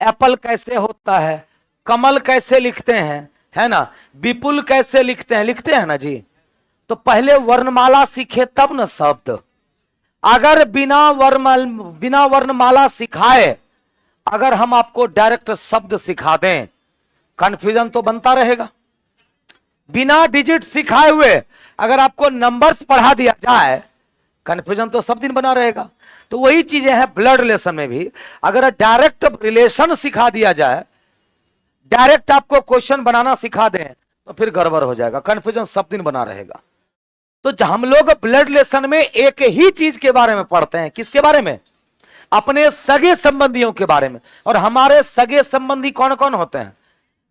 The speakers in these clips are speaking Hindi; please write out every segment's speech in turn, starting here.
एप्पल कैसे होता है, कमल कैसे लिखते हैं, है ना, विपुल कैसे लिखते हैं ना जी। तो पहले वर्णमाला सीखे तब ना शब्द। अगर बिना वर्णमाला सिखाए अगर हम आपको डायरेक्ट शब्द सिखा दें, कंफ्यूजन तो बनता रहेगा। बिना डिजिट सिखाए हुए अगर आपको नंबर्स पढ़ा दिया जाए, कंफ्यूजन तो सब दिन बना रहेगा। तो वही चीजें हैं ब्लड रिलेशन में भी। अगर डायरेक्ट रिलेशन सिखा दिया जाए, डायरेक्ट आपको क्वेश्चन बनाना सिखा दें, तो फिर गड़बड़ हो जाएगा, कंफ्यूजन सब दिन बना रहेगा। तो हम लोग ब्लड रिलेशन में एक ही चीज के बारे में पढ़ते हैं। किसके बारे में? अपने सगे संबंधियों के बारे में। और हमारे सगे संबंधी कौन कौन होते हैं?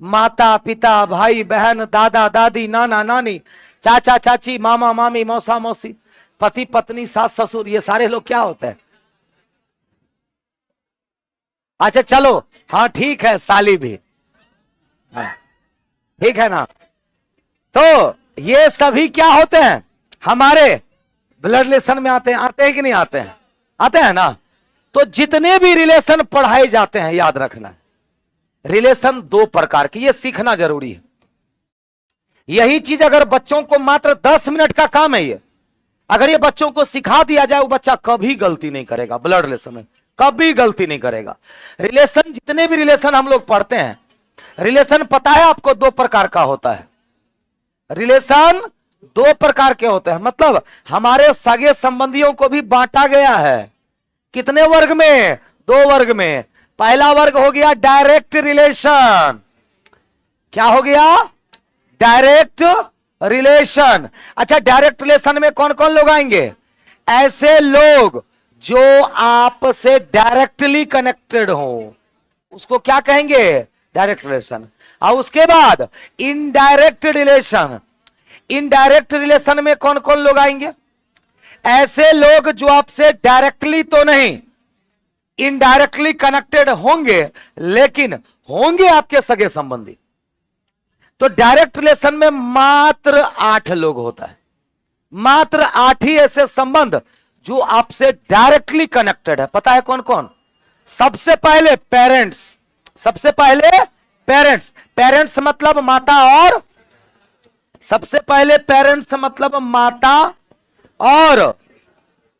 माता पिता, भाई बहन, दादा दादी, नाना नानी, चाचा चाची, मामा मामी, मौसा मौसी, पति पत्नी, सास ससुर, ये सारे लोग क्या होते हैं? अच्छा चलो, हाँ ठीक है, साली भी, हाँ, ठीक है ना। तो ये सभी क्या होते हैं? हमारे ब्लड रिलेशन में आते हैं कि नहीं आते हैं? आते हैं ना। तो जितने भी रिलेशन पढ़ाए जाते हैं, याद रखना, रिलेशन दो प्रकार की, ये सीखना जरूरी है। यही चीज अगर बच्चों को मात्र 10 मिनट का काम है ये, अगर ये बच्चों को सिखा दिया जाए, वो बच्चा कभी गलती नहीं करेगा ब्लड रिलेशन में, कभी गलती नहीं करेगा। रिलेशन, जितने भी रिलेशन हम लोग पढ़ते हैं, रिलेशन पता है आपको 2 प्रकार का होता है। रिलेशन 2 प्रकार के होते हैं, मतलब हमारे सगे संबंधियों को भी बांटा गया है। कितने वर्ग में? 2 वर्ग में। पहला वर्ग हो गया डायरेक्ट रिलेशन। क्या हो गया? Direct relation. अच्छा, डायरेक्ट रिलेशन में कौन कौन लोग आएंगे? ऐसे लोग जो आपसे डायरेक्टली कनेक्टेड हो, उसको क्या कहेंगे? Direct relation. और उसके बाद इनडायरेक्ट रिलेशन। इनडायरेक्ट रिलेशन में कौन कौन लोग आएंगे? ऐसे लोग जो आपसे डायरेक्टली तो नहीं, इनडायरेक्टली कनेक्टेड होंगे, लेकिन होंगे आपके सगे संबंधी। तो डायरेक्ट रिलेशन में मात्र 8 लोग होता है, मात्र 8 ही ऐसे संबंध जो आपसे डायरेक्टली कनेक्टेड है। पता है कौन कौन? सबसे पहले पेरेंट्स। सबसे पहले पेरेंट्स। पेरेंट्स मतलब माता और, सबसे पहले पेरेंट्स मतलब माता और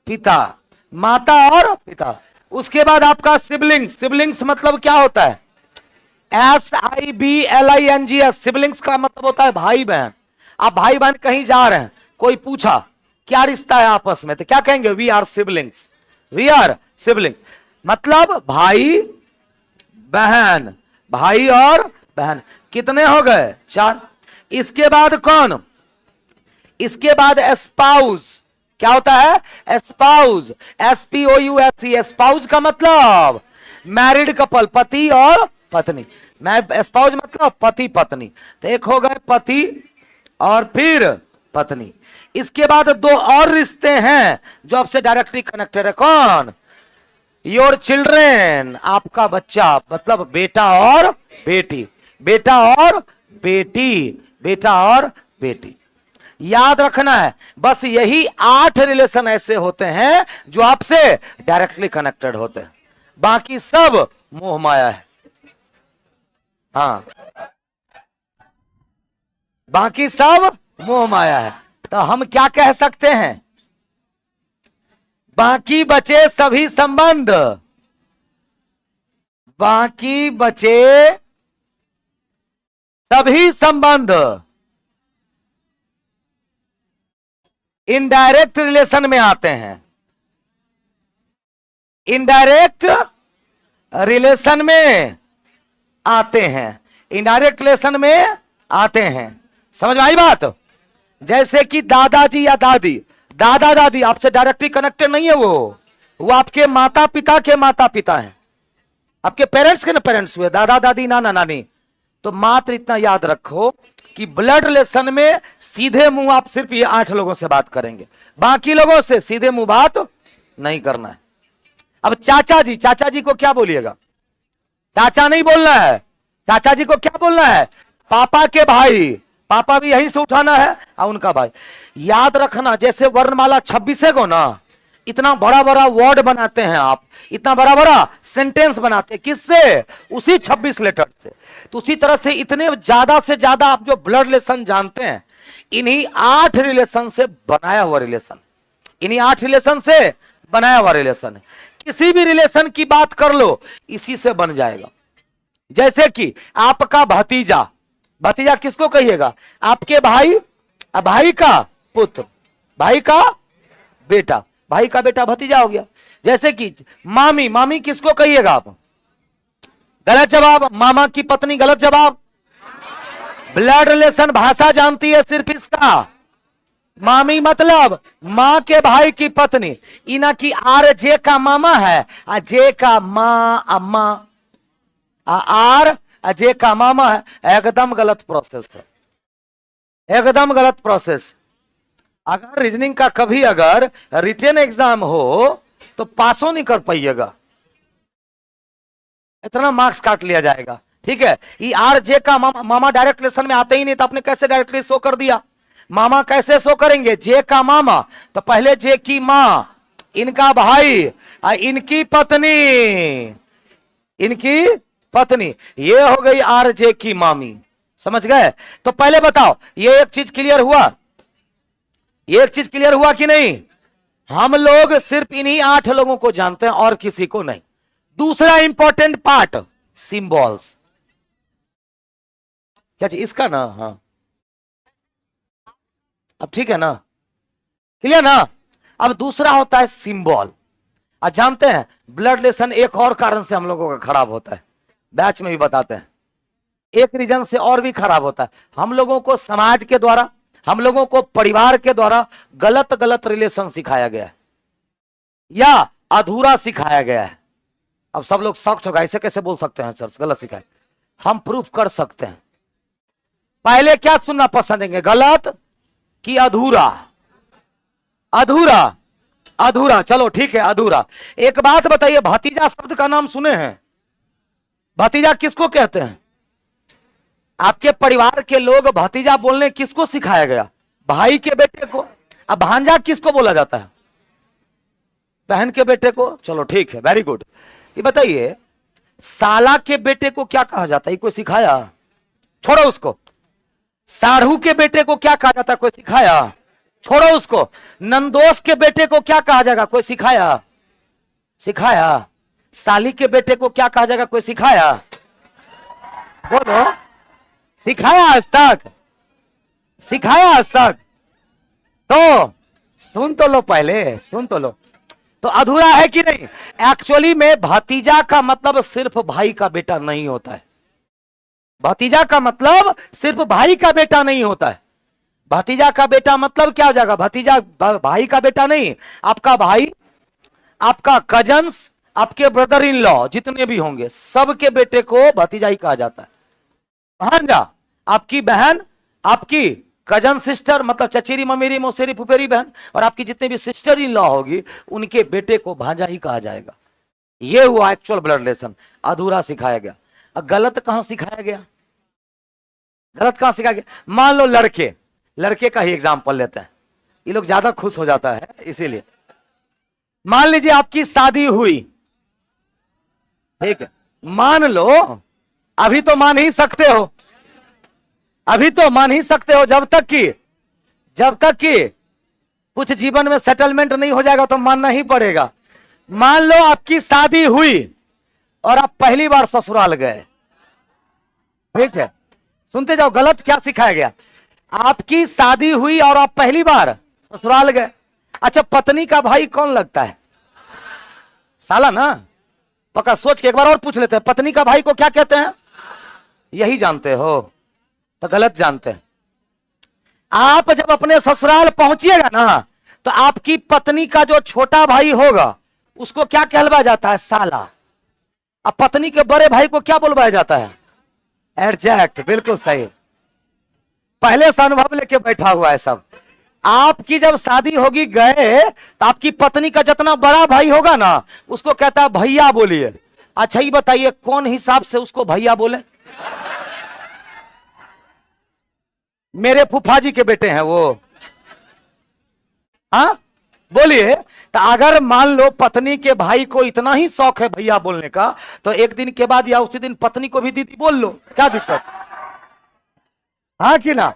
पिता, माता और पिता। उसके बाद आपका सिबलिंग्स। सिबलिंग्स मतलब क्या होता है? SIBLINGS। सिबलिंग्स का मतलब होता है भाई बहन। आप भाई बहन कहीं जा रहे हैं, कोई पूछा क्या रिश्ता है आपस में, तो क्या कहेंगे? We are siblings. We are siblings मतलब भाई बहन, भाई और बहन। कितने हो गए? 4। इसके बाद कौन? इसके बाद स्पाउस। क्या होता है? स्पाउस। SPOUSE। स्पाउस का मतलब मैरिड कपल, पति और पत्नी। मैं स्पाउस मतलब पति पत्नी। तो एक हो गए पति और फिर पत्नी। इसके बाद 2 और रिश्ते हैं जो आपसे डायरेक्टली कनेक्टेड है। कौन? Your children. आपका बच्चा, मतलब बेटा और बेटी, बेटा और बेटी, बेटा और बेटी। याद रखना है, बस यही 8 रिलेशन ऐसे होते हैं जो आपसे डायरेक्टली कनेक्टेड होते हैं, बाकी सब मोह माया है। हाँ, बाकी सब मोह माया है। तो हम क्या कह सकते हैं? बाकी बचे सभी संबंध, बाकी बचे सभी संबंध इनडायरेक्ट रिलेशन में आते हैं। इनडायरेक्ट रिलेशन में आते हैं, इनडायरेक्ट रिलेशन में आते हैं। समझ में आई बात? जैसे कि दादाजी या दादी, दादा दादी आपसे डायरेक्टली कनेक्टेड नहीं है, वो आपके माता पिता के माता पिता हैं, आपके पेरेंट्स के ना पेरेंट्स हुए, दादा दादी नाना नानी। तो मात्र इतना याद रखो कि ब्लड रिलेशन में सीधे मुंह आप सिर्फ ये 8 लोगों से बात करेंगे, बाकी लोगों से सीधे मुंह बात नहीं करना है। अब चाचा जी, चाचा जी को क्या बोलिएगा? चाचा नहीं बोलना है, चाचा जी को क्या बोलना है? पापा के भाई। पापा भी यहीं से उठाना है और उनका भाई। याद रखना, जैसे वर्णमाला 26 को ना, इतना बड़ा बड़ा वर्ड बनाते हैं आप, इतना बड़ा बड़ा सेंटेंस बनाते हैं। किससे? उसी 26 लेटर से। तो उसी तरह से इतने ज्यादा से ज्यादा आप जो ब्लड रिलेशन जानते हैं, इन्हीं 8 रिलेशन से बनाया हुआ रिलेशन, इन्हीं 8 रिलेशन से बनाया हुआ रिलेशन है। किसी भी रिलेशन की बात कर लो, इसी से बन जाएगा। जैसे कि आपका भतीजा, भतीजा किसको कहिएगा? आपके भाई, भाई का पुत्र, भाई का बेटा, भाई का बेटा भतीजा हो गया। जैसे कि मामी, मामी किसको कहिएगा आप? गलत जवाब। मामा की पत्नी, गलत जवाब। ब्लड रिलेशन भाषा जानती है सिर्फ इसका, मामी मतलब माँ के भाई की पत्नी। इना की आर जे का मामा है, जे का माँ अम्मा, आर जे का मामा है। एकदम गलत प्रोसेस है, एकदम गलत प्रोसेस। अगर रीजनिंग का कभी अगर रिटन एग्जाम हो तो पासो नहीं कर पाइएगा, इतना मार्क्स काट लिया जाएगा। ठीक है, ये आर जे का मामा, मामा डायरेक्ट रिलेशन में आते ही नहीं, तो आपने कैसे डायरेक्टली शो कर दिया? मामा कैसे शो करेंगे? जे का मामा, तो पहले जे की मां, इनका भाई, इनकी पत्नी, इनकी पत्नी, ये हो गई आर जे की मामी। समझ गए? तो पहले बताओ, ये एक चीज क्लियर हुआ, ये एक चीज क्लियर हुआ कि नहीं? हम लोग सिर्फ इन्हीं 8 लोगों को जानते हैं और किसी को नहीं। दूसरा इंपॉर्टेंट पार्ट, सिंबल्स। क्या चीज इसका ना? हाँ, अब ठीक है ना, क्लियर ना? अब दूसरा होता है सिंबल। आज जानते हैं ब्लड रिलेशन एक और कारण से हम लोगों का खराब होता है, बैच में भी बताते हैं। एक रीजन से और भी खराब होता है, हम लोगों को समाज के द्वारा, हम लोगों को परिवार के द्वारा गलत गलत रिलेशन सिखाया गया है या अधूरा सिखाया गया है। अब सब लोग शॉक्ड होगा, ऐसे कैसे बोल सकते हैं सर गलत सिखाया? हम प्रूफ कर सकते हैं। पहले क्या सुनना पसंद है, गलत कि अधूरा? अधूरा, अधूरा, चलो ठीक है अधूरा। एक बात बताइए, भतीजा शब्द का नाम सुने हैं? भतीजा किसको कहते हैं? आपके परिवार के लोग भतीजा बोलने किसको सिखाया गया? भाई के बेटे को। अब भांजा किसको बोला जाता है? बहन के बेटे को। चलो ठीक है, वेरी गुड। ये बताइए, साला के बेटे को क्या कहा जाता है? कोई सिखाया? छोड़ो उसको। साढ़ू के बेटे को क्या कहा जाता है? कोई सिखाया? छोड़ो उसको। नंदोस के बेटे को क्या कहा जाएगा? कोई सिखाया? सिखाया। साली के बेटे को क्या कहा जाएगा? कोई सिखाया? बोलो, सिखाया आज तक? सिखाया आज तक? तो सुन तो लो, पहले सुन तो लो। तो अधूरा है कि नहीं? एक्चुअली में भतीजा का मतलब सिर्फ भाई का बेटा नहीं होता है। भतीजा का मतलब सिर्फ भाई का बेटा नहीं होता है। भतीजा का बेटा मतलब क्या हो जाएगा? भतीजा भाई का बेटा नहीं, आपका भाई, आपका कजन्स, आपके ब्रदर इन लॉ जितने भी होंगे, सबके बेटे को भतीजा ही कहा जाता है। भांजा, आपकी बहन, आपकी कजन सिस्टर मतलब चचेरी ममेरी मौसेरी फुफेरी बहन, और आपकी जितने भी सिस्टर इन लॉ होगी, उनके बेटे को भांजा ही कहा जाएगा। ये हुआ एक्चुअल ब्लड रिलेशन। अधूरा सिखाया गया। गलत कहां सिखाया गया? गलत कहां सिखाया गया? मान लो लड़के, लड़के का ही एग्जांपल लेते हैं, ये लोग ज्यादा खुश हो जाता है इसीलिए। मान लीजिए आपकी शादी हुई, ठीक है, मान लो, अभी तो मान ही सकते हो, अभी तो मान ही सकते हो, जब तक कि कुछ जीवन में सेटलमेंट नहीं हो जाएगा तो मानना ही पड़ेगा। मान लो आपकी शादी हुई और आप पहली बार ससुराल गए, ठीक है, सुनते जाओ, गलत क्या सिखाया गया? आपकी शादी हुई और आप पहली बार ससुराल गए। अच्छा, पत्नी का भाई कौन लगता है? साला ना? पक्का सोच के एक बार और पूछ लेते हैं, पत्नी का भाई को क्या कहते हैं? यही जानते हो? तो गलत जानते हैं। आप जब अपने ससुराल पहुंचिएगा ना, तो आपकी पत्नी का जो छोटा भाई होगा उसको क्या कहलवाया जाता है? साला। अब पत्नी के बड़े भाई को क्या बोलवाया जाता है? एग्जैक्ट, बिल्कुल सही, पहले से अनुभव लेके बैठा हुआ है सब। आपकी जब शादी होगी गए, तो आपकी पत्नी का जितना बड़ा भाई होगा ना, उसको कहता है भैया बोलिए। अच्छा ही बताइए, कौन हिसाब से उसको भैया बोले? मेरे फूफा जी के बेटे हैं वो, हाँ, बोलिए। तो अगर मान लो पत्नी के भाई को इतना ही शौक है भैया बोलने का, तो एक दिन के बाद या उसी दिन पत्नी को भी दीदी बोल लो, क्या दिक्कत? हाँ कि ना?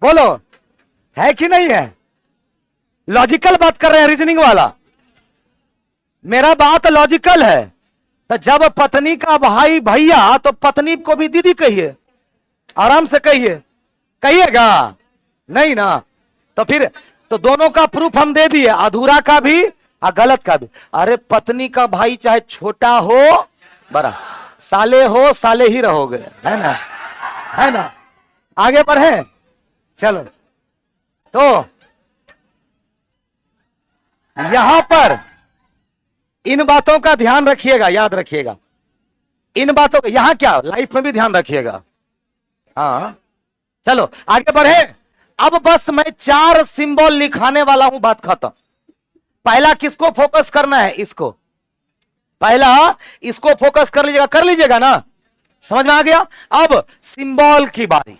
बोलो, है कि नहीं है? लॉजिकल बात कर रहे हैं, रीजनिंग वाला। मेरा बात लॉजिकल है। तो जब पत्नी का भाई भैया, तो पत्नी को भी दीदी कहिए, आराम से कहिए। कहिएगा नहीं ना? तो फिर तो दोनों का प्रूफ हम दे दिए, अधूरा का भी और गलत का भी। अरे पत्नी का भाई चाहे छोटा हो बड़ा, साले हो साले ही रहोगे, है ना? है ना? आगे बढ़े, चलो। तो यहां पर इन बातों का ध्यान रखिएगा, याद रखिएगा इन बातों का। यहां क्या, लाइफ में भी ध्यान रखिएगा। हाँ चलो आगे बढ़े। अब बस मैं 4 सिंबल लिखाने वाला हूं, बात खत्म। पहला किसको फोकस करना है? इसको, पहला इसको फोकस कर लीजिएगा ना? समझ में आ गया? अब सिंबल की बारी।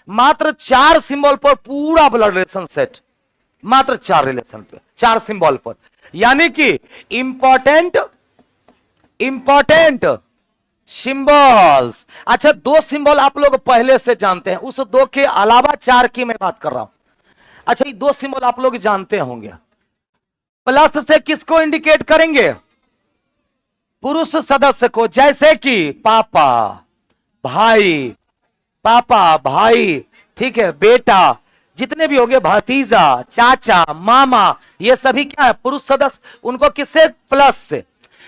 मात्र 4 सिंबल पर पूरा ब्लड रिलेशन सेट, मात्र 4 रिलेशन पे, 4 सिंबल पर। यानी कि इंपॉर्टेंट सिंबल्स। अच्छा 2 सिंबल आप लोग पहले से जानते हैं, उस 2 के अलावा 4 की मैं बात कर रहा हूं। अच्छा ये 2 सिंबल आप लोग जानते होंगे। प्लस से किसको इंडिकेट करेंगे? पुरुष सदस्य को, जैसे कि पापा भाई, पापा भाई, ठीक है, बेटा, जितने भी होंगे, भतीजा, चाचा, मामा, ये सभी क्या है? पुरुष सदस्य। उनको किससे? प्लस से।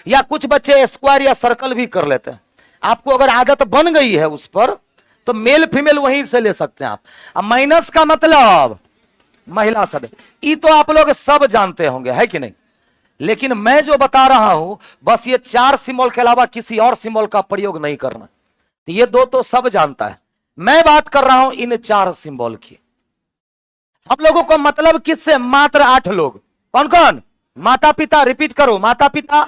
या कुछ बच्चे स्क्वायर या सर्कल भी कर लेते हैं। आपको अगर आदत बन गई है उस पर, तो मेल फीमेल वहीं से ले सकते हैं आप। अब माइनस का मतलब महिला सब, ये तो आप लोग सब जानते होंगे, है कि नहीं? लेकिन मैं जो बता रहा हूं, बस ये 4 सिंबल के अलावा किसी और सिंबल का प्रयोग नहीं करना। तो ये 2 तो सब जानता है, मैं बात कर रहा हूं इन 4 सिंबल की। हम लोगों को मतलब किससे? मात्र 8 लोग। कौन कौन? माता पिता, रिपीट करो, माता पिता,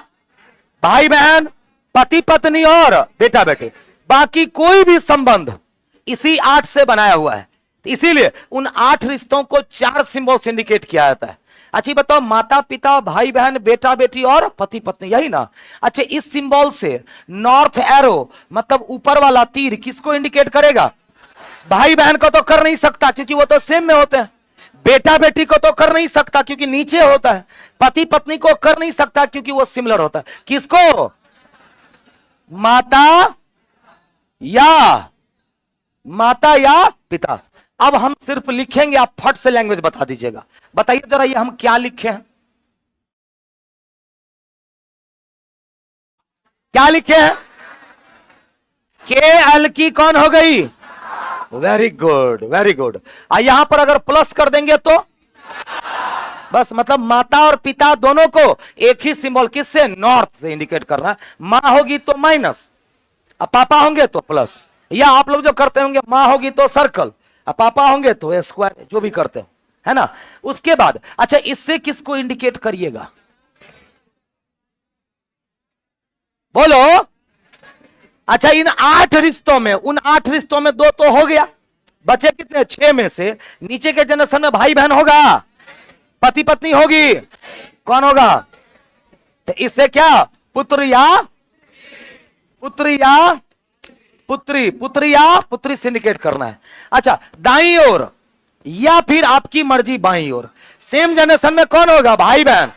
भाई बहन, पति पत्नी और बेटा बेटे। बाकी कोई भी संबंध इसी 8 से बनाया हुआ है। इसीलिए उन 8 रिश्तों को 4 सिंबल से इंडिकेट किया जाता है। अच्छा बताओ, माता पिता, भाई बहन, बेटा बेटी और पति पत्नी, यही ना? अच्छा इस सिंबल से नॉर्थ एरो मतलब ऊपर वाला तीर किसको इंडिकेट करेगा? भाई बहन को तो कर नहीं सकता क्योंकि वो तो सेम में होते हैं। बेटा बेटी को तो कर नहीं सकता क्योंकि नीचे होता है। पति पत्नी को कर नहीं सकता क्योंकि वो सिमिलर होता है। किसको? माता या पिता। अब हम सिर्फ लिखेंगे, आप फट से लैंग्वेज बता दीजिएगा। बताइए जरा ये हम क्या लिखे हैं? क्या लिखे हैं? के एल की कौन हो गई? Very good, very good. यहां पर अगर प्लस कर देंगे तो बस, मतलब माता और पिता दोनों को एक ही सिंबल, किससे? नॉर्थ से इंडिकेट करना। मां होगी तो माइनस, अब पापा होंगे तो प्लस। या आप लोग जो करते होंगे, मां होगी तो सर्कल, अब पापा होंगे तो स्क्वायर, जो भी करते हो, है ना? उसके बाद अच्छा इससे किसको इंडिकेट करिएगा? बोलो। अच्छा इन 8 रिश्तों में, उन 8 रिश्तों में 2 तो हो गया, बचे कितने? 6 में से नीचे के जनरेशन में भाई बहन होगा, पति पत्नी होगी, कौन होगा? तो इससे क्या? पुत्र या पुत्री से इंडिकेट करना है। अच्छा दाईं ओर या फिर आपकी मर्जी बाईं ओर। सेम जनरेशन में कौन होगा? भाई बहन।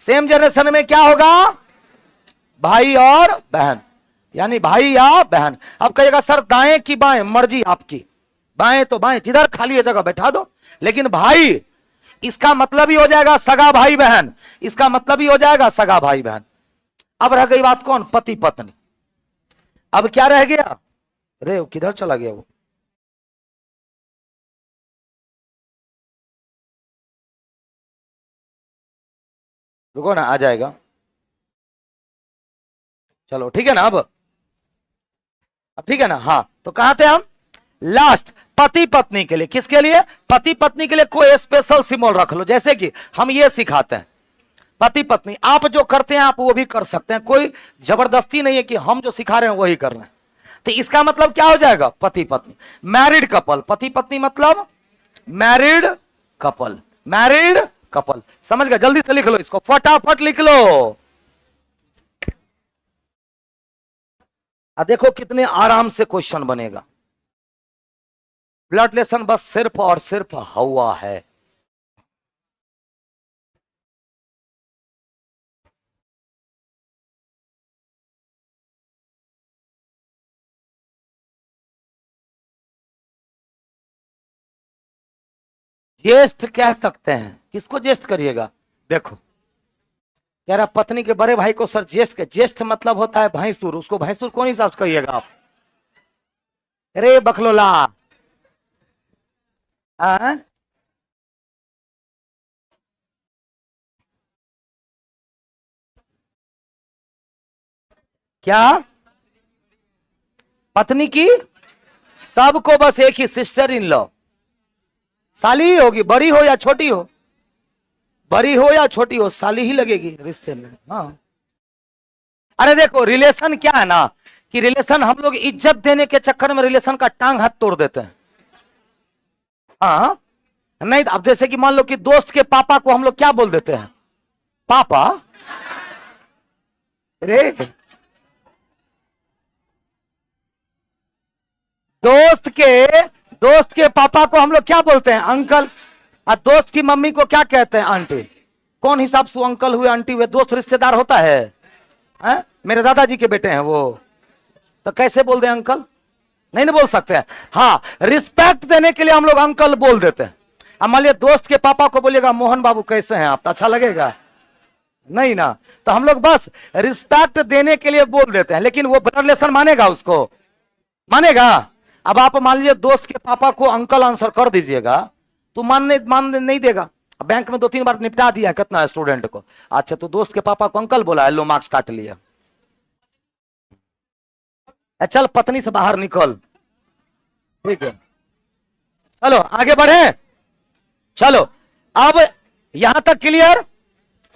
सेम जनरेशन में क्या होगा? भाई और बहन, यानी भाई या बहन। अब कहिएगा सर दाएं की बाएं, मर्जी आपकी, बाएं तो बाएं, जिधर खाली है जगह बैठा दो। लेकिन भाई इसका मतलब ही हो जाएगा सगा भाई बहन, इसका मतलब ही हो जाएगा सगा भाई बहन। अब रह गई बात कौन? पति पत्नी। अब क्या रह गया? अरे किधर चला गया वो? रुको ना, आ जाएगा। चलो ठीक है ना? अब ठीक है ना? हाँ तो कहां थे हम? लास्ट, पति पत्नी के लिए। किसके लिए? पति पत्नी के लिए कोई स्पेशल सिंबल रख लो। जैसे कि हम ये सिखाते हैं, पति पत्नी आप जो करते हैं आप वो भी कर सकते हैं, कोई जबरदस्ती नहीं है कि हम जो सिखा रहे हैं वही कर रहे हैं। तो इसका मतलब क्या हो जाएगा? पति पत्नी। मैरिड कपल, पति पत्नी मतलब मैरिड कपल, मैरिड कपल। समझ गए? जल्दी से लिख लो इसको, फटाफट लिख लो। देखो कितने आराम से क्वेश्चन बनेगा। ब्लड रिलेशन बस सिर्फ और सिर्फ हवा है। ज्येष्ठ कह सकते हैं, किसको ज्येष्ठ करिएगा? देखो कह रहा पत्नी के बड़े भाई को सर ज्येष्ठ, ज्येष्ठ मतलब होता है भैंसुर, उसको भैंसुर कौन हिसाब से कहिएगा आप? अरे बखलोला, क्या पत्नी की? सबको बस एक ही सिस्टर इन लॉ, साली ही होगी, बड़ी हो या छोटी हो, बड़ी हो या छोटी हो, साली ही लगेगी रिश्ते में। हाँ अरे देखो रिलेशन क्या है ना, कि रिलेशन हम लोग इज्जत देने के चक्कर में रिलेशन का टांग हाथ तोड़ देते हैं। हाँ नहीं, अब जैसे कि मान लो कि दोस्त के पापा को हम लोग क्या बोल देते हैं? पापा। अरे दोस्त के पापा को हम लोग क्या बोलते हैं? अंकल। और दोस्त की मम्मी को क्या कहते हैं? आंटी। कौन हिसाब से अंकल हुए आंटी हुए? दोस्त रिश्तेदार होता है? मेरे दादाजी के बेटे हैं वो, तो कैसे बोल दे अंकल? नहीं बोल सकते हैं। हाँ रिस्पेक्ट देने के लिए हम लोग अंकल बोल देते हैं। अब मान लिया दोस्त के पापा को बोलिएगा मोहन बाबू कैसे हैं आप, तो अच्छा लगेगा? नहीं ना, तो हम लोग बस रिस्पेक्ट देने के लिए बोल देते हैं, लेकिन वो ब्लड रिलेशन मानेगा? उसको मानेगा? अब आप मान लीजिए दोस्त के पापा को अंकल आंसर कर दीजिएगा तो मान नहीं देगा। बैंक में 2-3 बार निपटा दिया कितना स्टूडेंट को। अच्छा तो दोस्त के पापा को अंकल बोला है, लो मार्क्स काट लिया। चल पत्नी से बाहर निकल, ठीक है चलो आगे बढ़े। चलो अब यहां तक क्लियर,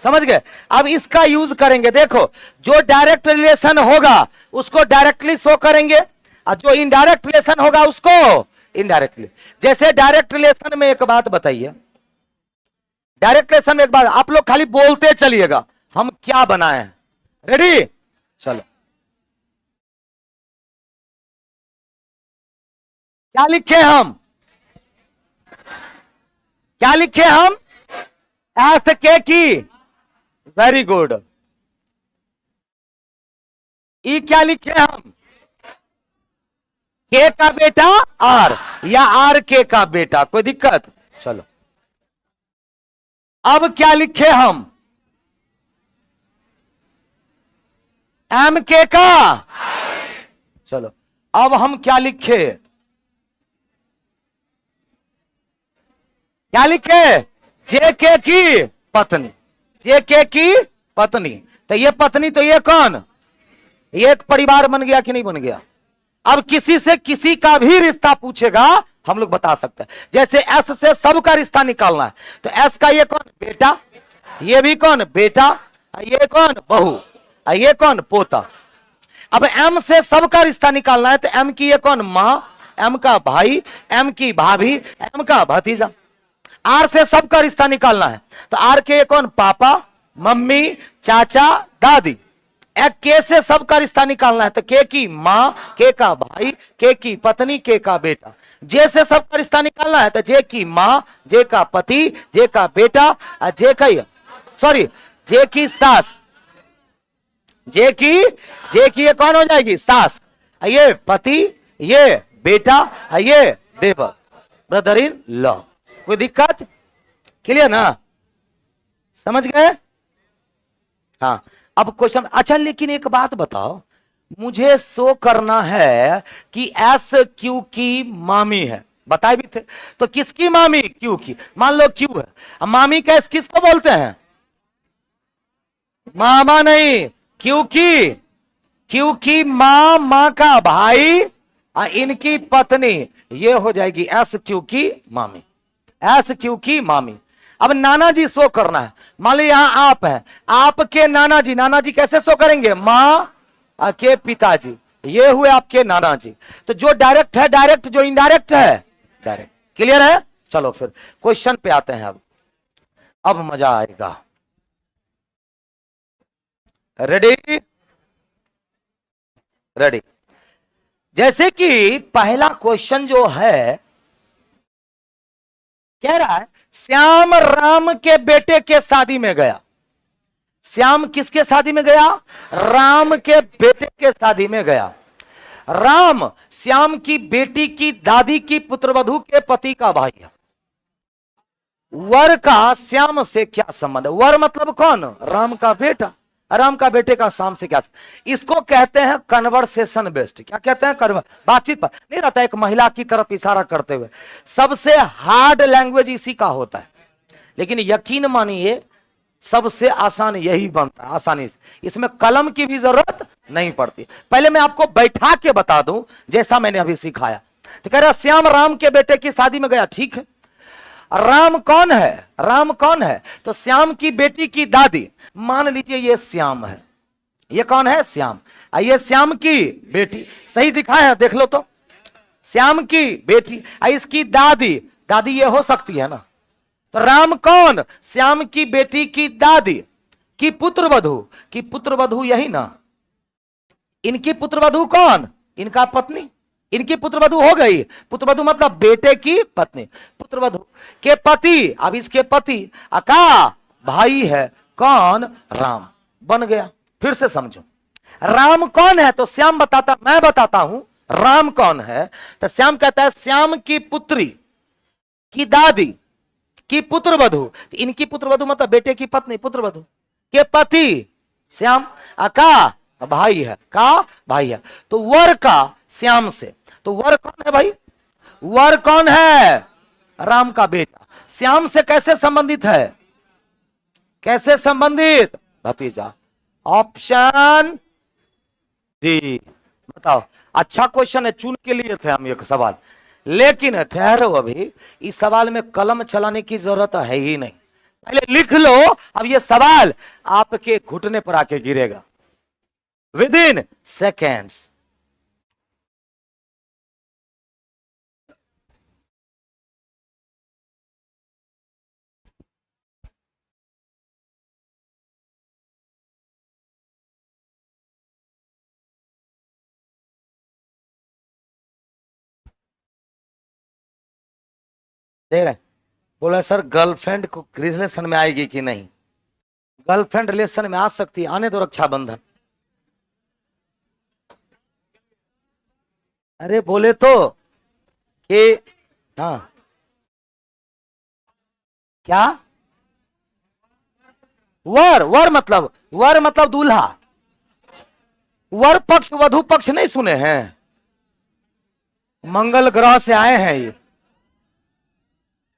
समझ गए? अब इसका यूज करेंगे। देखो जो डायरेक्ट रिलेशन होगा उसको डायरेक्टली शो करेंगे, और जो इनडायरेक्ट रिलेशन होगा उसको इनडायरेक्टली। जैसे डायरेक्ट रिलेशन में एक बात बताइए, डायरेक्ट रिलेशन में एक बात, आप लोग खाली बोलते चलिएगा हम क्या बनाए हैं। रेडी? चलो क्या लिखे हम? क्या लिखे हम? एस के की, वेरी गुड। ई क्या लिखे हम? के का बेटा आर, या आर के का बेटा, कोई दिक्कत? चलो अब क्या लिखे हम? एम के का। चलो अब हम क्या लिखे? क्या लिखे? जे के की पत्नी, जे के की पत्नी। तो ये पत्नी, तो ये कौन? ये एक परिवार बन गया कि नहीं बन गया? अब किसी से किसी का भी रिश्ता पूछेगा हम लोग बता सकते हैं। जैसे एस से सब का रिश्ता निकालना है, तो एस का ये कौन? बेटा। ये भी कौन? बेटा। ये कौन? बहू। ये कौन? पोता। अब एम से सब का रिश्ता निकालना है, तो एम की ये कौन? मां। एम का भाई, एम की भाभी, एम का भतीजा। आर से सबका रिश्ता निकालना है, तो आर के ये कौन? पापा, मम्मी, चाचा, दादी। एक के से सबका रिश्ता निकालना है, तो के की मां, के का भाई, के की पत्नी, के का बेटा। जे से सबका रिश्ता निकालना है, तो जे की मां, जे का पति, जे का बेटा, जे का सॉरी जे की सास, जे की ये कौन हो जाएगी? सास। ये पति, ये बेटा, ये देवर, ब्रदर इन लॉ। कोई दिक्कत? क्लियर ना? समझ गए? हाँ अब क्वेश्चन। अच्छा लेकिन एक बात बताओ, मुझे शो करना है कि एस क्यू की मामी है, बताए भी थे, तो किसकी मामी? क्यू की। मान लो क्यू है, अब मामी का एस किसको बोलते हैं? मामा नहीं, क्यू की। क्यू की मां, मां का भाई, इनकी पत्नी, ये हो जाएगी एस क्यू की मामी। एस क्यू की मामी। अब नाना जी शो करना है, मान लो यहां आप है, आपके नाना जी। नाना जी कैसे शो करेंगे? मां के पिताजी, ये हुए आपके नाना जी। तो जो डायरेक्ट है डायरेक्ट, जो इनडायरेक्ट है डायरेक्ट। क्लियर है? चलो फिर क्वेश्चन पे आते हैं। अब अब मजा आएगा। रेडी? रेडी। जैसे कि पहला क्वेश्चन जो है कह रहा है श्याम राम के बेटे के शादी में गया। श्याम किसके शादी में गया? राम के बेटे के शादी में गया। राम श्याम की बेटी की दादी की पुत्रवधू के पति का भाई है। वर का श्याम से क्या संबंध है? वर मतलब कौन? राम का बेटा। राम का बेटे का श्याम से क्या? इसको कहते हैं कन्वर्सेशन बेस्ड। क्या कहते हैं? बातचीत पर नहीं रहता, एक महिला की तरफ इशारा करते हुए। सबसे हार्ड लैंग्वेज इसी का होता है, लेकिन यकीन मानिए सबसे आसान यही बनता है, आसानी से। इसमें कलम की भी जरूरत नहीं पड़ती। पहले मैं आपको बैठा के बता दूं जैसा मैंने अभी सिखाया। तो कह रहा श्याम राम के बेटे की शादी में गया। ठीक है, राम कौन है? राम कौन है? तो श्याम की बेटी की दादी। मान लीजिए ये श्याम है, ये कौन है? श्याम। ये श्याम की बेटी, सही दिखाया है, देख लो तो। श्याम की बेटी, इसकी दादी। दादी ये हो सकती है ना। तो राम कौन? श्याम की बेटी की दादी की पुत्रवधू। की पुत्रवधू यही ना। इनकी पुत्रवधू कौन? इनका पत्नी। इनकी पुत्रवधू हो गई। पुत्रवधू मतलब बेटे की पत्नी। पुत्रवधू के पति, अब इसके पति का भाई है कौन? राम। बन गया। फिर से समझो, राम कौन है? तो श्याम बताता, मैं बताता हूं राम कौन है। तो श्याम कहता है श्याम की पुत्री की दादी की पुत्रवधू। इनकी पुत्रवधू मतलब बेटे की पत्नी, पुत्रवधू के पति श्याम का भाई है, का भाई है। तो वर का श्याम से। तो वर कौन है भाई? वर कौन है? राम का बेटा। श्याम से कैसे संबंधित है? कैसे संबंधित? भतीजा। Option D. बताओ। अच्छा क्वेश्चन है, चुन के लिए थे हम ये सवाल, लेकिन ठहरो, अभी इस सवाल में कलम चलाने की जरूरत है ही नहीं। पहले लिख लो, अब ये सवाल आपके घुटने पर आके गिरेगा विद इन सेकेंड्स। देख रहे? बोला सर गर्लफ्रेंड को रिलेशन में आएगी कि नहीं? गर्लफ्रेंड रिलेशन में आ सकती है, आने दो रक्षाबंधन। अरे बोले तो कि हाँ क्या? वर मतलब दूल्हा। वर पक्ष वधु पक्ष नहीं सुने हैं? मंगल ग्रह से आए हैं ये।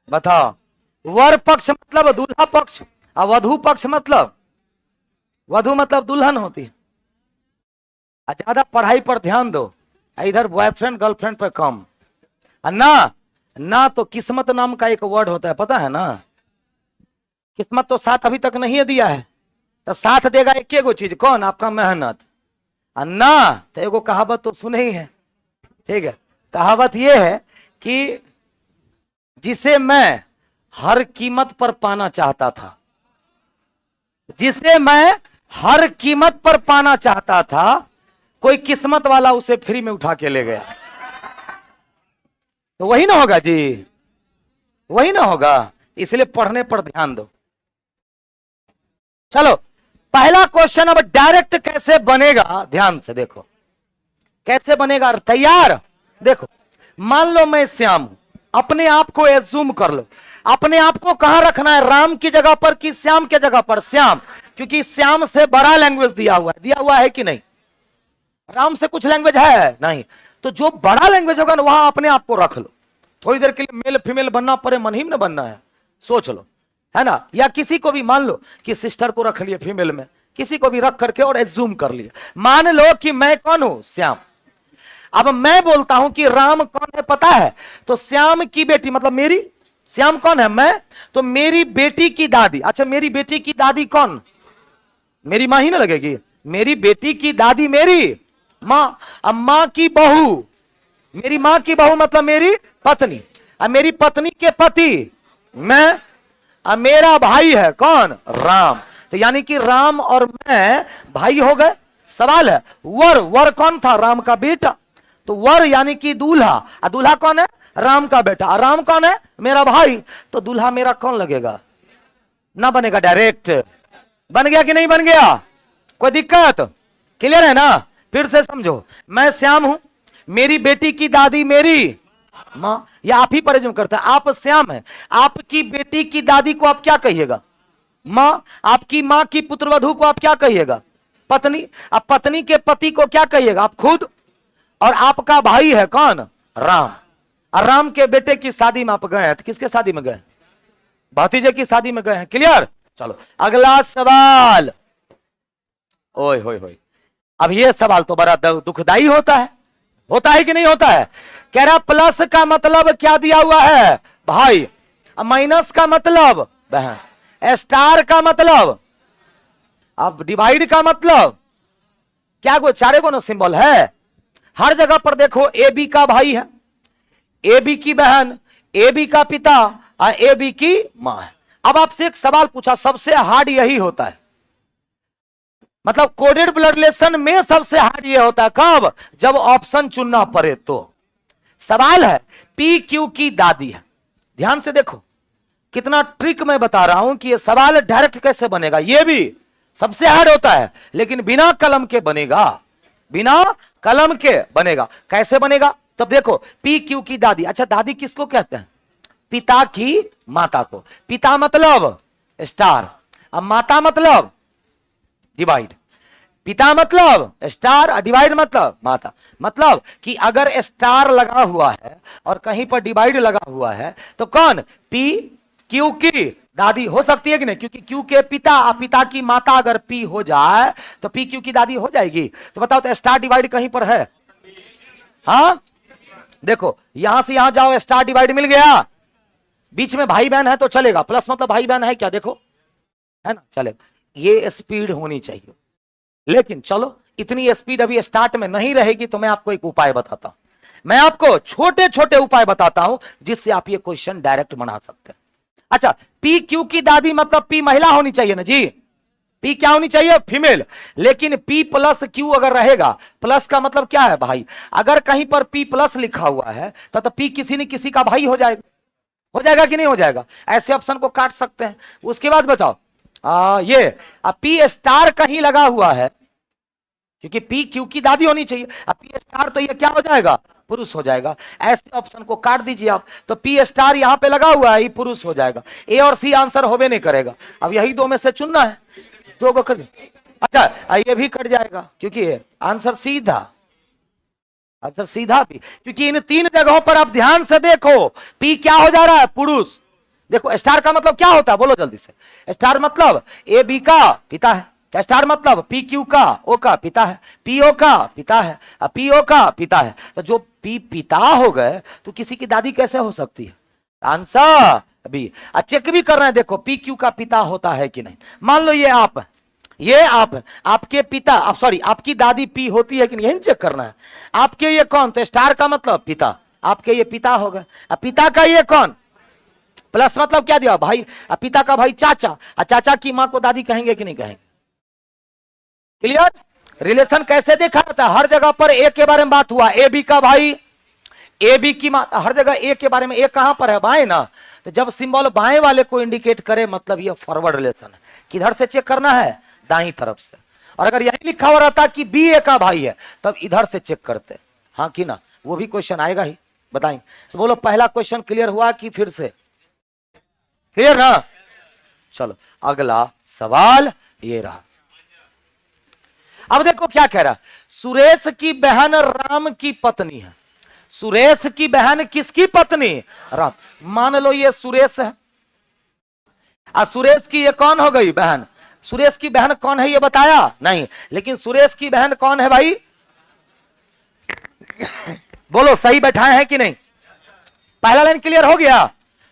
बताओ, वर पक्ष मतलब दूल्हा पक्ष, और वधु पक्ष मतलब, वधु मतलब दुल्हन होती है। ज्यादा पढ़ाई पर ध्यान दो, इधर बॉयफ्रेंड गर्लफ्रेंड पर कम। ना तो किस्मत नाम का एक वर्ड होता है, पता है ना? किस्मत तो साथ अभी तक नहीं दिया है, तो साथ देगा एक एगो चीज, कौन? आपका मेहनत। ना तो एगो कहावत तो सुने ही है, ठीक है? कहावत ये है कि जिसे मैं हर कीमत पर पाना चाहता था, जिसे मैं हर कीमत पर पाना चाहता था, कोई किस्मत वाला उसे फ्री में उठा के ले गया। तो वही ना होगा जी, वही ना होगा। इसलिए पढ़ने पर ध्यान दो। चलो पहला क्वेश्चन अब डायरेक्ट कैसे बनेगा, ध्यान से देखो कैसे बनेगा। तैयार? देखो, मान लो मैं श्याम हूं, अपने आप को एज्यूम कर लो। अपने आप को कहां रखना है, राम की जगह पर कि श्याम के जगह पर? श्याम, क्योंकि श्याम से बड़ा लैंग्वेज दिया हुआ है कि नहीं? राम से कुछ लैंग्वेज है नहीं, तो जो बड़ा लैंग्वेज होगा ना वहां अपने आप को रख लो। थोड़ी देर के लिए मेल फीमेल बनना पड़े, मन ही में बनना है, सोच लो, है ना? या किसी को भी मान लो कि सिस्टर को रख लिए फीमेल में, किसी को भी रख करके और एज्यूम कर लिया। मान लो कि मैं कौन हूं? श्याम। अब मैं बोलता हूं कि राम कौन है, पता है? तो श्याम की बेटी मतलब मेरी, श्याम कौन है? मैं। तो मेरी बेटी की दादी। अच्छा, मेरी बेटी की दादी कौन? मेरी मां ही ना लगेगी? मेरी बेटी की दादी मेरी मां। अब मां की बहू, मेरी मां की बहू मतलब मेरी पत्नी। अब मेरी पत्नी के पति मैं। मेरा भाई है कौन? राम। तो यानी कि राम और मैं भाई हो गए। सवाल है वर, वर कौन था? राम का बेटा। तो वर यानी कि दूल्हा, और दूल्हा कौन है? राम का बेटा। और राम कौन है? मेरा भाई। तो दूल्हा मेरा कौन लगेगा? ना बनेगा डायरेक्ट। बन गया कि नहीं बन गया? कोई दिक्कत? क्लियर है ना? फिर से समझो, मैं श्याम हूं, मेरी बेटी की दादी मेरी मां, या आप ही परिजन करते हैं। आप श्याम है, आपकी बेटी की दादी को आप क्या कहिएगा? मां। आपकी मां की पुत्रवधू को आप क्या कहिएगा? पत्नी। अब पत्नी के पति को क्या कहिएगा? आप खुद। और आपका भाई है कौन? राम। और राम के बेटे की शादी में आप गए हैं, तो किसके शादी में गए? भतीजे की शादी में गए हैं। क्लियर? चलो अगला सवाल। ओए होए होए, अब ये सवाल तो बड़ा दुखदाई होता है कि नहीं होता है? कह रहा प्लस का मतलब क्या दिया हुआ है? भाई। माइनस का मतलब बहन, स्टार का मतलब, अब डिवाइड का मतलब क्या? कोई चारे को ना सिंबल है। हर जगह पर देखो ए बी का भाई है, ए बी की बहन, ए बी का पिता और ए बी की मां है। अब आपसे एक सवाल पूछा, सबसे हार्ड यही होता है, मतलब कोडेड ब्लड रिलेशन में सबसे हार्ड ये होता है। कब? जब ऑप्शन चुनना पड़े। तो सवाल है पी क्यू की दादी है। ध्यान से देखो कितना ट्रिक मैं बता रहा हूं कि ये सवाल डायरेक्ट कैसे बनेगा। ये भी सबसे हार्ड होता है, लेकिन बिना कलम के बनेगा, बिना कलम के बनेगा। कैसे बनेगा? तब देखो पी क्यू की दादी। अच्छा दादी किसको कहते हैं? पिता की माता को। पिता मतलब स्टार, अब माता मतलब डिवाइड। पिता मतलब स्टार और डिवाइड मतलब माता। मतलब कि अगर स्टार लगा हुआ है और कहीं पर डिवाइड लगा हुआ है तो कौन? पी क्यू की दादी हो सकती है कि नहीं? क्योंकि क्यू के पिता और पिता की माता अगर पी हो जाए तो पी क्यू की दादी हो जाएगी। तो बताओ तो स्टार डिवाइड कहीं पर है? हाँ देखो यहां से यहां जाओ, स्टार डिवाइड मिल गया। बीच में भाई बहन है तो चलेगा, प्लस मतलब भाई बहन है क्या? देखो है ना, चलेगा। ये स्पीड होनी चाहिए, लेकिन चलो इतनी स्पीड अभी स्टार्ट में नहीं रहेगी। तो मैं आपको एक उपाय बताता हूं, मैं आपको छोटे छोटे उपाय बताता हूं जिससे आप ये क्वेश्चन डायरेक्ट बना सकते हैं। अच्छा पी क्यू की दादी मतलब पी महिला होनी चाहिए ना जी? पी क्या होनी चाहिए? फीमेल। लेकिन पी प्लस क्यू अगर रहेगा, प्लस का मतलब क्या है? भाई। अगर कहीं पर पी प्लस लिखा हुआ है तो पी किसी न किसी का भाई हो जाएगा। हो जाएगा कि नहीं हो जाएगा? ऐसे ऑप्शन को काट सकते हैं। उसके बाद बताओ ये पी स्टार कहीं लगा हुआ है, क्योंकि पी क्यू की दादी होनी चाहिए। अब पी स्टार तो ये क्या हो जाएगा? पुरुष हो जाएगा। ऐसे ऑप्शन को काट दीजिए आप, तो पी स्टार यहां पे लगा हुआ है, ये पुरुष हो जाएगा। ए और सी आंसर होवे नहीं करेगा। अब यही दो में से चुनना है, दो को कर। अच्छा ये भी कट जाएगा क्योंकि आंसर सीधा, आंसर सीधा भी, क्योंकि इन तीन जगहों पर आप ध्यान से देखो पी क्या हो जा रहा है? पुरुष। देखो स्टार का मतलब क्या होता है? बोलो जल्दी से। स्टार मतलब ए बी का पिता है, स्टार मतलब पी क्यू का ओ का पिता है, पीओ का पिता है, पीओ का पिता है। तो जो पी पिता हो गए तो किसी की दादी कैसे हो सकती है? Answer B. चेक भी कर रहे हैं, देखो पी क्यू का पिता होता है कि नहीं। मान लो ये आप, ये आप, आपके पिता, आप सॉरी आपकी दादी पी होती है कि नहीं, यही चेक करना है। आपके ये कौन? तो स्टार का मतलब पिता, आपके ये पिता हो गए। पिता का ये कौन? प्लस मतलब क्या दिया? भाई। पिता का भाई चाचा, चाचा की मां को दादी कहेंगे कि नहीं कहेंगे? क्लियर? रिलेशन कैसे देखा जाता है? हर जगह पर ए के बारे में बात हुआ, ए बी का भाई, ए बी की मां, हर जगह ए के बारे में। ए कहां पर है? बाएं ना। तो जब सिंबल बाएं वाले को इंडिकेट करे मतलब ये फॉरवर्ड रिलेशन है। किधर से चेक करना है? दाई तरफ से। और अगर यही लिखा हुआ रहता कि बी ए का भाई है तब इधर से चेक करते। हाँ कि ना? वो भी क्वेश्चन आएगा ही, बताएंगे। तो बोलो पहला क्वेश्चन क्लियर हुआ कि फिर से? क्लियर ना? चलो अगला सवाल ये रहा। अब देखो क्या कह रहा, सुरेश की बहन राम की पत्नी है। सुरेश की बहन किसकी पत्नी? राम। मान लो ये सुरेश है, सुरेश की ये कौन हो गई? बहन। सुरेश की बहन कौन है ये बताया नहीं, लेकिन सुरेश की बहन कौन है भाई? बोलो सही बैठाए हैं कि नहीं? पहला लाइन क्लियर हो गया।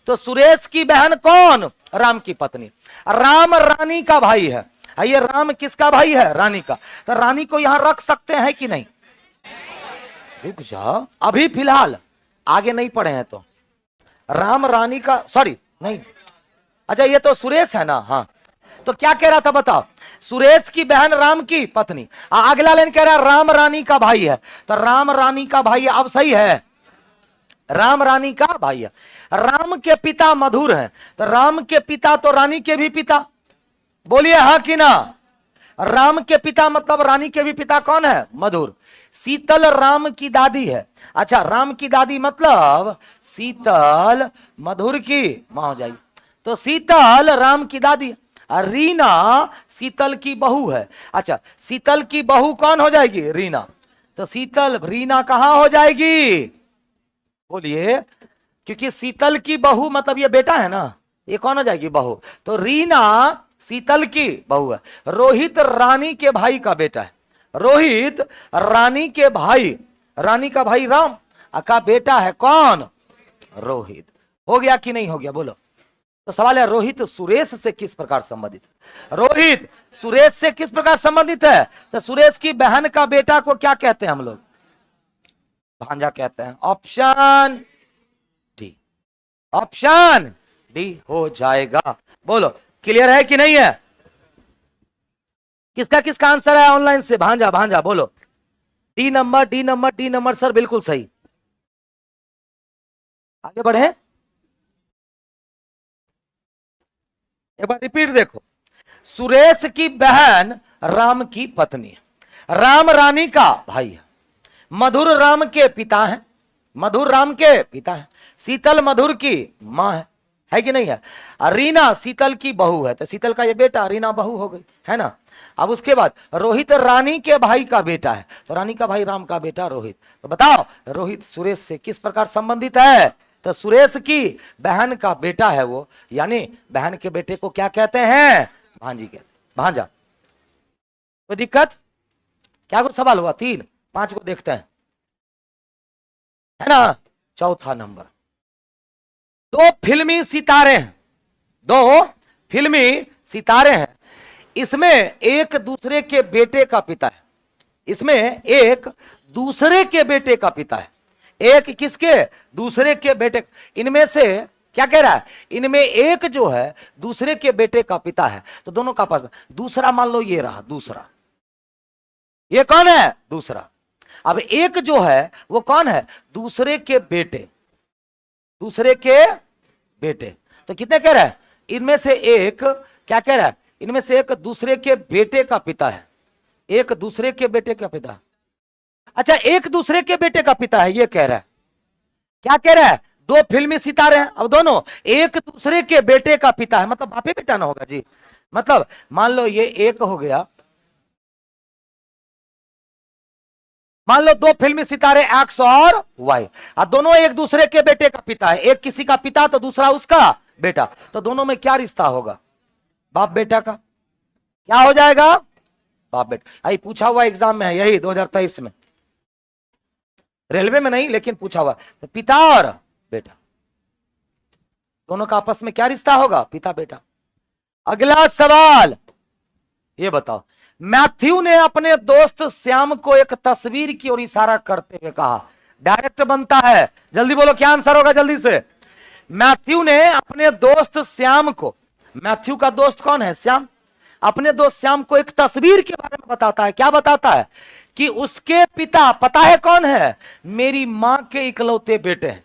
तो सुरेश की बहन कौन? राम की पत्नी। राम रानी का भाई है। ये राम किसका भाई है? रानी का। तो रानी को यहां रख सकते हैं कि नहीं? रुक जाओ, अभी फिलहाल आगे नहीं पढ़े हैं तो। राम रानी का, सॉरी नहीं, अच्छा ये तो सुरेश है ना, हाँ। तो क्या कह रहा था बताओ, सुरेश की बहन राम की पत्नी। अगला लाइन कह रहा है राम रानी का भाई है, तो राम रानी का भाई है, अब सही है, राम रानी का भाई है। राम के पिता मधुर हैं, तो राम के पिता तो रानी के भी पिता, बोलिए हाँ कि ना। राम के पिता मतलब रानी के भी पिता कौन है, मधुर। शीतल राम की दादी है, अच्छा राम की दादी मतलब शीतल मधुर की मां हो जाएगी, तो शीतल राम की दादी। और रीना शीतल की बहू है, अच्छा शीतल की बहू कौन हो जाएगी, रीना। तो शीतल रीना कहां हो जाएगी, बोलिए, क्योंकि शीतल की बहू मतलब ये बेटा है ना, ये कौन हो जाएगी, बहू। तो रीना शीतल की बहू है। रोहित रानी के भाई का बेटा है, रोहित रानी के भाई, रानी का भाई राम का बेटा है कौन, रोहित। हो गया कि नहीं हो गया, बोलो। तो सवाल है रोहित सुरेश से किस प्रकार संबंधित है, रोहित सुरेश से किस प्रकार संबंधित है। तो सुरेश की बहन का बेटा को क्या कहते हैं हम लोग, भांजा कहते हैं। ऑप्शन डी, ऑप्शन डी हो जाएगा। बोलो क्लियर है कि नहीं है, किसका किसका आंसर है ऑनलाइन से, भांजा भांजा बोलो। D number, D number, D number sir, बिल्कुल सही। आगे बढ़े, एक बार रिपीट देखो। सुरेश की बहन राम की पत्नी है, राम रानी का भाई है, मधुर राम के पिता हैं, मधुर राम के पिता हैं, शीतल मधुर की मां है कि नहीं है। रीना शीतल की बहू है, तो शीतल का ये बेटा, रीना बहू हो गई, है ना। अब उसके बाद रोहित रानी के भाई का बेटा है, तो रानी का भाई राम का बेटा रोहित। तो बताओ रोहित सुरेश से किस प्रकार संबंधित है। तो सुरेश की बहन का बेटा है वो, यानी बहन के बेटे को क्या कहते हैं, भांजी कहते, भांजा। कोई दिक्कत, क्या कुछ सवाल हुआ, 3 5 को देखते हैं, है ना। चौथा नंबर, 2 फिल्मी सितारे हैं, 2 फिल्मी सितारे हैं, इसमें एक दूसरे के बेटे का पिता है, इसमें एक दूसरे के बेटे का पिता है, एक किसके, दूसरे के बेटे। इनमें से क्या कह रहा है, इनमें एक जो है दूसरे के बेटे का पिता है, तो दोनों का पास दूसरा, मान लो ये रहा दूसरा, ये कौन है, दूसरा। अब एक जो है वो कौन है, दूसरे के बेटे, दूसरे के बेटे। तो कितने कह रहा है, इनमें से एक क्या कह रहा है, इनमें से एक दूसरे के बेटे का पिता है, एक दूसरे के बेटे का पिता। अच्छा एक दूसरे के बेटे का पिता है, ये कह रहा है, क्या कह रहा है, 2 फिल्मी सितारे हैं, अब दोनों एक दूसरे के बेटे का पिता है, मतलब बापे बेटा ना होगा जी। मतलब मान लो ये एक हो गया, मान लो 2 फिल्मी सितारे एक्स और वाई, और दोनों एक दूसरे के बेटे का पिता है, एक किसी का पिता तो दूसरा उसका बेटा, तो दोनों में क्या रिश्ता होगा, बाप बेटा का। क्या हो जाएगा, बाप बेटा। आई पूछा हुआ एग्जाम में है यही 2023 में, रेलवे में नहीं लेकिन पूछा हुआ। तो पिता और बेटा दोनों का आपस में क्या रिश्ता होगा, पिता बेटा। अगला सवाल ये बताओ, मैथ्यू ने अपने दोस्त श्याम को एक तस्वीर की ओर इशारा करते हुए कहा, डायरेक्ट बनता है, जल्दी बोलो क्या आंसर होगा जल्दी से। मैथ्यू ने अपने दोस्त श्याम को, मैथ्यू का दोस्त कौन है, श्याम, अपने दोस्त श्याम को एक तस्वीर के बारे में बताता है, क्या बताता है, कि उसके पिता पता है कौन है, मेरी मां के इकलौते बेटे हैं।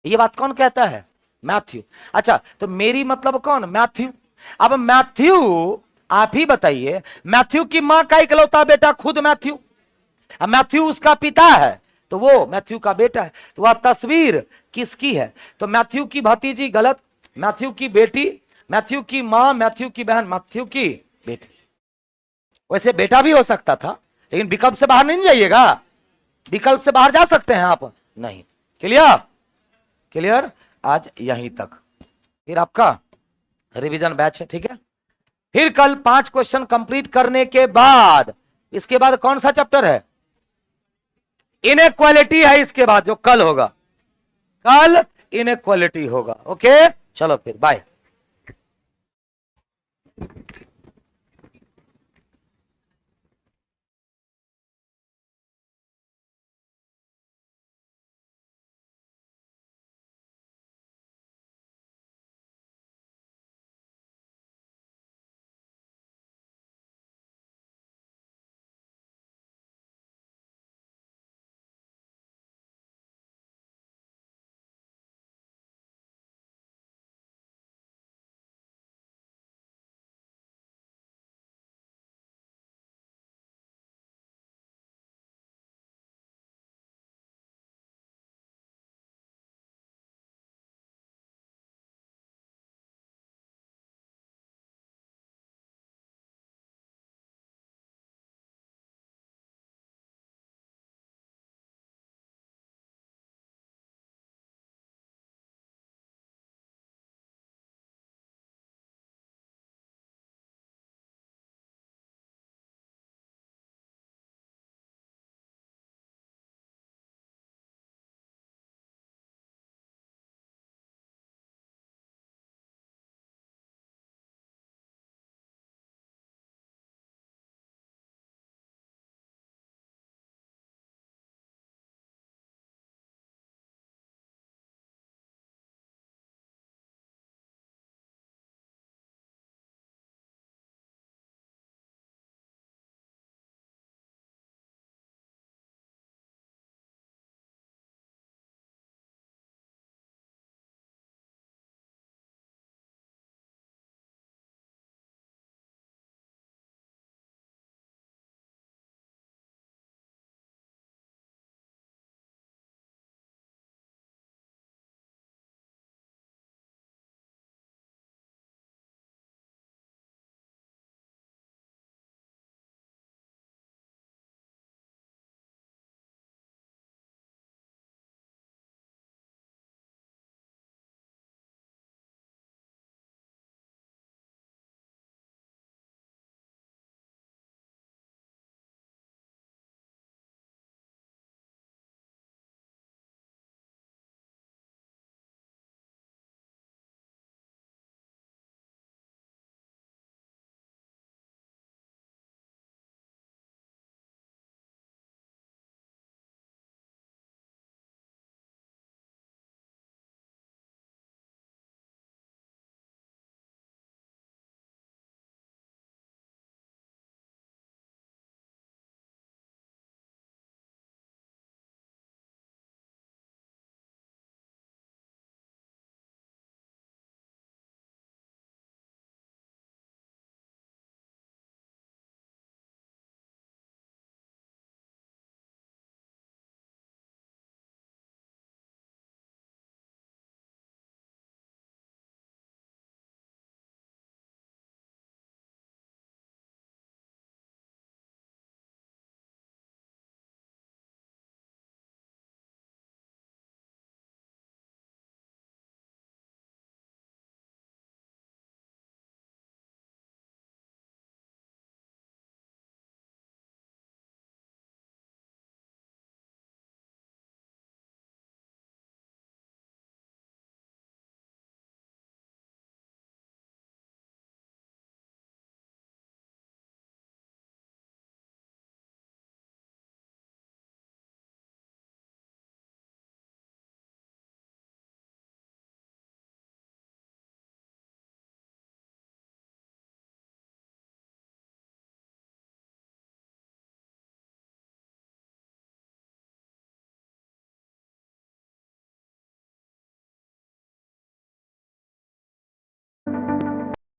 ये बात कौन कहता है, मैथ्यू। अच्छा तो मेरी मतलब कौन, मैथ्यू। अब मैथ्यू आप ही बताइए, मैथ्यू की मां का इकलौता बेटा खुद मैथ्यू, अब मैथ्यू उसका पिता है तो वो मैथ्यू का बेटा है, तो वह तस्वीर किसकी है, तो मैथ्यू की भतीजी गलत, मैथ्यू की बेटी, मैथ्यू की मां, मैथ्यू की बहन, मैथ्यू की बेटी। वैसे बेटा भी हो सकता था, लेकिन विकल्प से बाहर नहीं जाइएगा, विकल्प से बाहर जा सकते हैं आप नहीं। क्लियर, क्लियर, आज यहीं तक, फिर आपका रिवीजन बैच है, ठीक है। फिर कल 5 क्वेश्चन कंप्लीट करने के बाद, इसके बाद कौन सा चैप्टर है, इनइक्वालिटी है, इसके बाद जो कल होगा, कल इनइक्वालिटी होगा। ओके चलो फिर बाय।